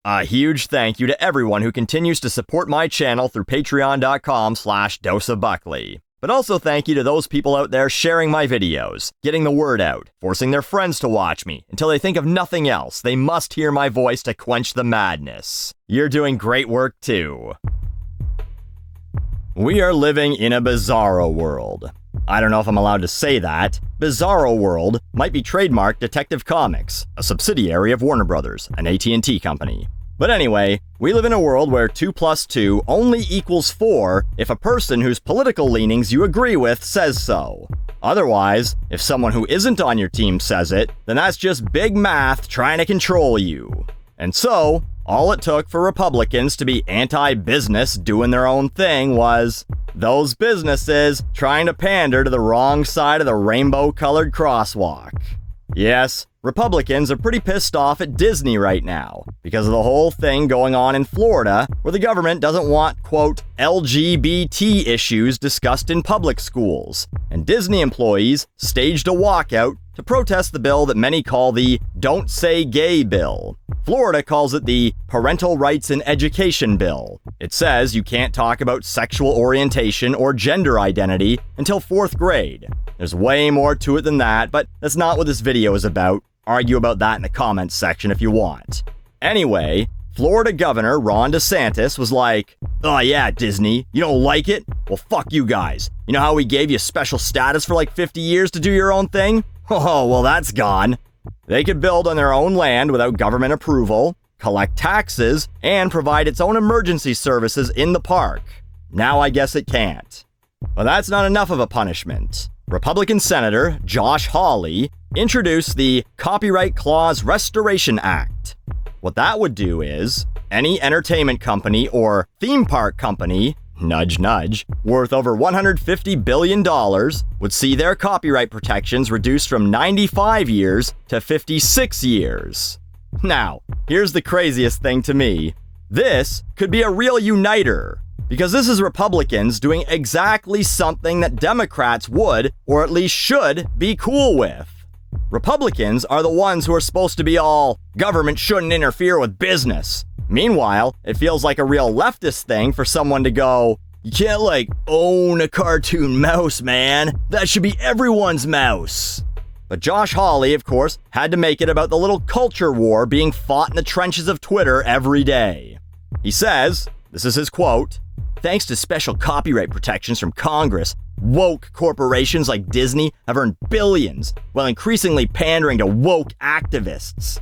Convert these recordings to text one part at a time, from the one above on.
A huge thank you to everyone who continues to support my channel through patreon.com/doseofbuckley. But also thank you to those people out there sharing my videos, getting the word out, forcing their friends to watch me until they think of nothing else. They must hear my voice to quench the madness. You're doing great work too. We are living in a bizarro world. I don't know if I'm allowed to say that. Bizarro World might be trademarked Detective Comics, a subsidiary of Warner Brothers, an AT&T company. But anyway, we live in a world where 2 + 2 only equals 4 if a person whose political leanings you agree with says so. Otherwise, if someone who isn't on your team says it, then that's just big math trying to control you. And so, all it took for Republicans to be anti-business doing their own thing was those businesses trying to pander to the wrong side of the rainbow-colored crosswalk. Yes, Republicans are pretty pissed off at Disney right now because of the whole thing going on in Florida where the government doesn't want, quote, LGBT issues discussed in public schools. And Disney employees staged a walkout to protest the bill that many call the Don't Say Gay bill. Florida calls it the Parental Rights in Education bill. It says you can't talk about sexual orientation or gender identity until 4th grade. There's way more to it than that, but that's not what this video is about. Argue about that in the comments section if you want. Anyway, Florida Governor Ron DeSantis was like, "Oh yeah, Disney, you don't like it? Well, fuck you guys. You know how we gave you special status for like 50 years to do your own thing? Oh, well, that's gone." They could build on their own land without government approval, collect taxes, and provide its own emergency services in the park. Now I guess it can't. But that's not enough of a punishment. Republican Senator Josh Hawley introduced the Copyright Clause Restoration Act. What that would do is, any entertainment company or theme park company, nudge nudge, worth over $150 billion would see their copyright protections reduced from 95 years to 56 years. Now, here's the craziest thing to me. This could be a real uniter, because this is Republicans doing exactly something that Democrats would, or at least should, be cool with. Republicans are the ones who are supposed to be all, government shouldn't interfere with business. Meanwhile, it feels like a real leftist thing for someone to go, you can't own a cartoon mouse, man. That should be everyone's mouse. But Josh Hawley, of course, had to make it about the little culture war being fought in the trenches of Twitter every day. He says, this is his quote, "Thanks to special copyright protections from Congress, woke corporations like Disney have earned billions while increasingly pandering to woke activists."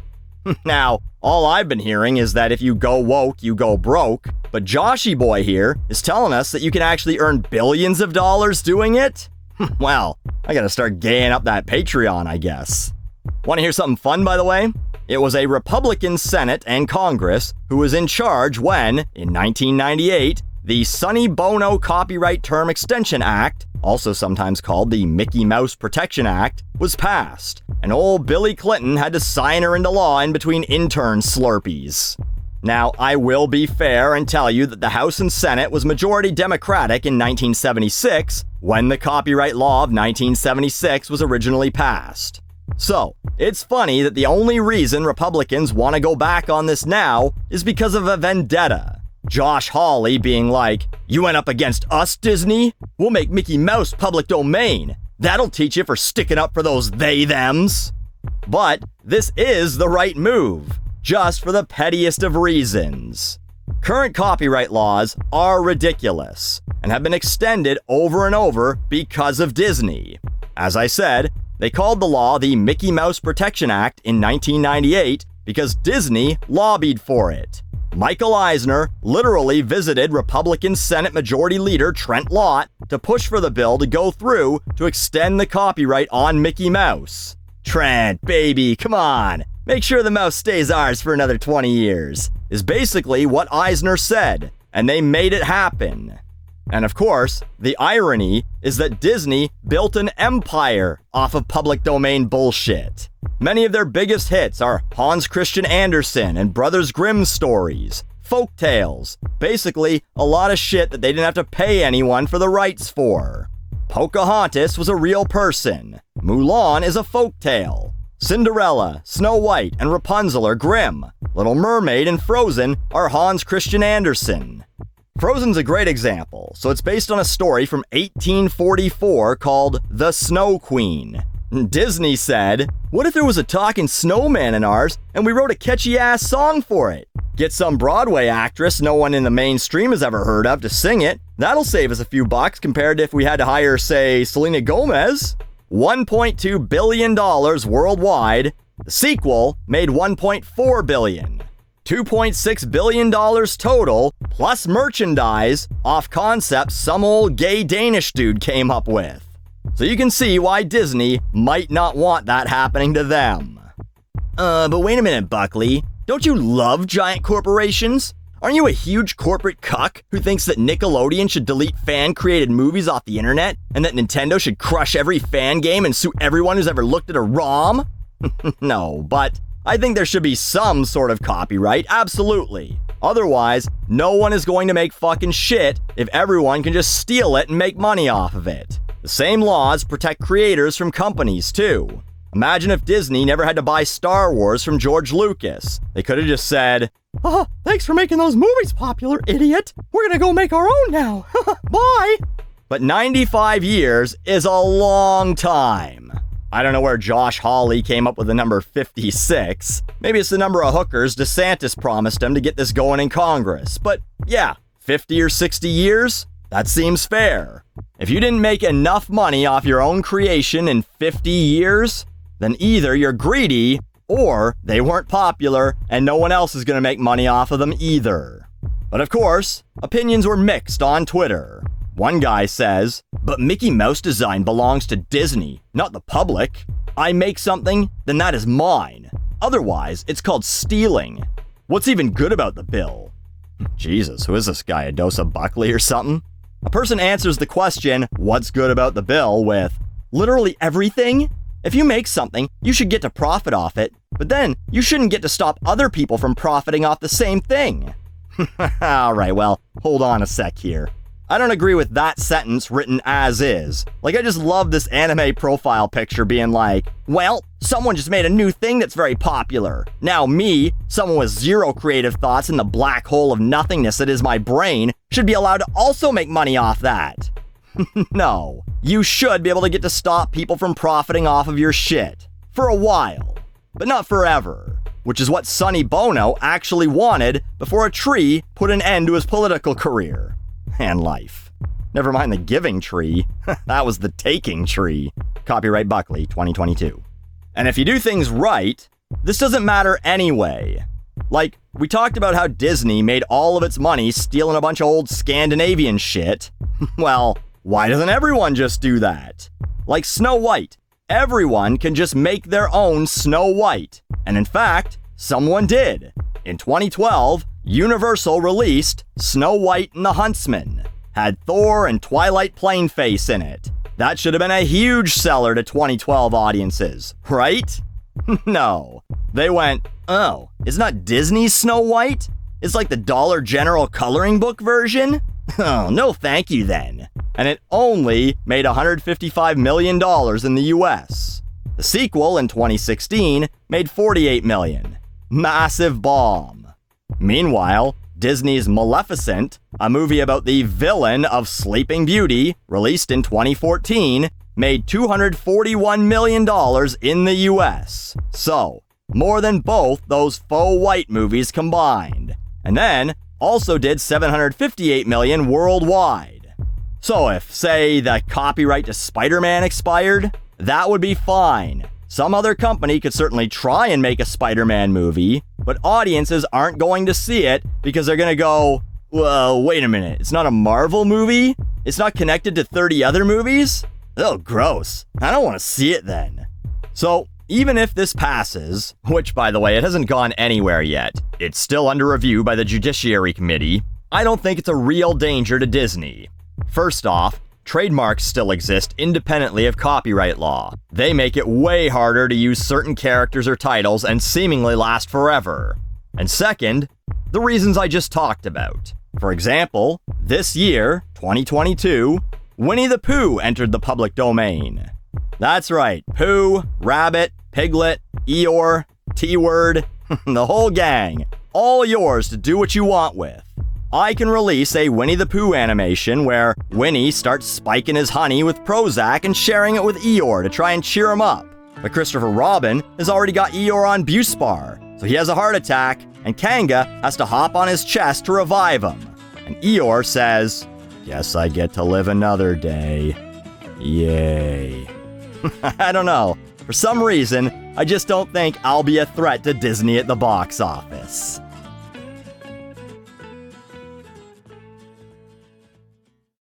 Now, all I've been hearing is that if you go woke, you go broke, but Joshy Boy here is telling us that you can actually earn billions of dollars doing it? Well, I gotta start gaying up that Patreon, I guess. Want to hear something fun, by the way? It was a Republican Senate and Congress who was in charge when, in 1998, the Sonny Bono Copyright Term Extension Act, also sometimes called the Mickey Mouse Protection Act, was passed, and old Billy Clinton had to sign her into law in between intern slurpees. Now, I will be fair and tell you that the House and Senate was majority Democratic in 1976, when the copyright law of 1976 was originally passed. So, it's funny that the only reason Republicans want to go back on this now is because of a vendetta. Josh Hawley being like, "You went up against us, Disney? We'll make Mickey Mouse public domain. That'll teach you for sticking up for those they-thems." But this is the right move, just for the pettiest of reasons. Current copyright laws are ridiculous and have been extended over and over because of Disney. As I said, they called the law the Mickey Mouse Protection Act in 1998 because Disney lobbied for it. Michael Eisner literally visited Republican Senate Majority Leader Trent Lott to push for the bill to go through to extend the copyright on Mickey Mouse. Trent, baby, come on. Make sure the mouse stays ours for another 20 years, is basically what Eisner said, and they made it happen. And of course, the irony is that Disney built an empire off of public domain bullshit. Many of their biggest hits are Hans Christian Andersen and Brothers Grimm stories, folk tales, basically a lot of shit that they didn't have to pay anyone for the rights for. Pocahontas was a real person. Mulan is a folk tale. Cinderella, Snow White, and Rapunzel are Grimm. Little Mermaid and Frozen are Hans Christian Andersen. Frozen's a great example, so it's based on a story from 1844 called The Snow Queen. Disney said, "What if there was a talking snowman in ours and we wrote a catchy-ass song for it? Get some Broadway actress no one in the mainstream has ever heard of to sing it. That'll save us a few bucks compared to if we had to hire, say, Selena Gomez." $1.2 billion worldwide. The sequel made $1.4 billion. $2.6 billion total, plus merchandise, off concepts some old gay Danish dude came up with. So you can see why Disney might not want that happening to them. But wait a minute, Buckley. Don't you love giant corporations? Aren't you a huge corporate cuck who thinks that Nickelodeon should delete fan-created movies off the internet and that Nintendo should crush every fan game and sue everyone who's ever looked at a ROM? No, but I think there should be some sort of copyright, absolutely. Otherwise, no one is going to make fucking shit if everyone can just steal it and make money off of it. The same laws protect creators from companies, too. Imagine if Disney never had to buy Star Wars from George Lucas. They could have just said, "Oh, thanks for making those movies popular, idiot. We're gonna go make our own now. Bye." But 95 years is a long time. I don't know where Josh Hawley came up with the number 56. Maybe it's the number of hookers DeSantis promised him to get this going in Congress. But yeah, 50 or 60 years? That seems fair. If you didn't make enough money off your own creation in 50 years, then either you're greedy or they weren't popular and no one else is going to make money off of them either. But of course, opinions were mixed on Twitter. One guy says, "But Mickey Mouse design belongs to Disney, not the public. I make something, then that is mine. Otherwise, it's called stealing. What's even good about the bill?" Jesus, who is this guy, a dose of Buckley or something? A person answers the question, "What's good about the bill?" with, "Literally everything. If you make something, you should get to profit off it, but then you shouldn't get to stop other people from profiting off the same thing." Alright, well, hold on a sec here. I don't agree with that sentence written as is. Like, I just love this anime profile picture being like, "Well, someone just made a new thing that's very popular. Now me, someone with zero creative thoughts in the black hole of nothingness that is my brain, should be allowed to also make money off that." No, you should be able to get to stop people from profiting off of your shit. For a while. But not forever. Which is what Sonny Bono actually wanted before a tree put an end to his political career. And life. Never mind the giving tree. That was the taking tree. Copyright Buckley, 2022. And if you do things right, this doesn't matter anyway. Like, we talked about how Disney made all of its money stealing a bunch of old Scandinavian shit. Well, why doesn't everyone just do that? Like Snow White. Everyone can just make their own Snow White. And in fact, someone did. In 2012, Universal released Snow White and the Huntsman. Had Thor and Twilight Plainface in it. That should have been a huge seller to 2012 audiences, right? No. They went, "Oh, it's not Disney's Snow White? It's like the Dollar General coloring book version? Oh, no thank you then." And it only made $155 million in the US. The sequel in 2016 made $48 million. Massive bomb. Meanwhile, Disney's Maleficent, a movie about the villain of Sleeping Beauty, released in 2014, made $241 million in the US. So, more than both those faux white movies combined. And then, also did $758 million worldwide. So if, say, the copyright to Spider-Man expired, that would be fine. Some other company could certainly try and make a Spider-Man movie, but audiences aren't going to see it because they're going to go, "Well, wait a minute, it's not a Marvel movie? It's not connected to 30 other movies? Oh, gross. I don't want to see it then." So, even if this passes, which by the way, it hasn't gone anywhere yet, it's still under review by the Judiciary Committee, I don't think it's a real danger to Disney. First off, trademarks still exist independently of copyright law. They make it way harder to use certain characters or titles and seemingly last forever. And second, the reasons I just talked about. For example, this year, 2022, Winnie the Pooh entered the public domain. That's right, Pooh, Rabbit, Piglet, Eeyore, T-Word, the whole gang. All yours to do what you want with. I can release a Winnie the Pooh animation where Winnie starts spiking his honey with Prozac and sharing it with Eeyore to try and cheer him up. But Christopher Robin has already got Eeyore on Buspar, so he has a heart attack, and Kanga has to hop on his chest to revive him. And Eeyore says, "Guess I get to live another day. Yay." I don't know. For some reason, I just don't think I'll be a threat to Disney at the box office.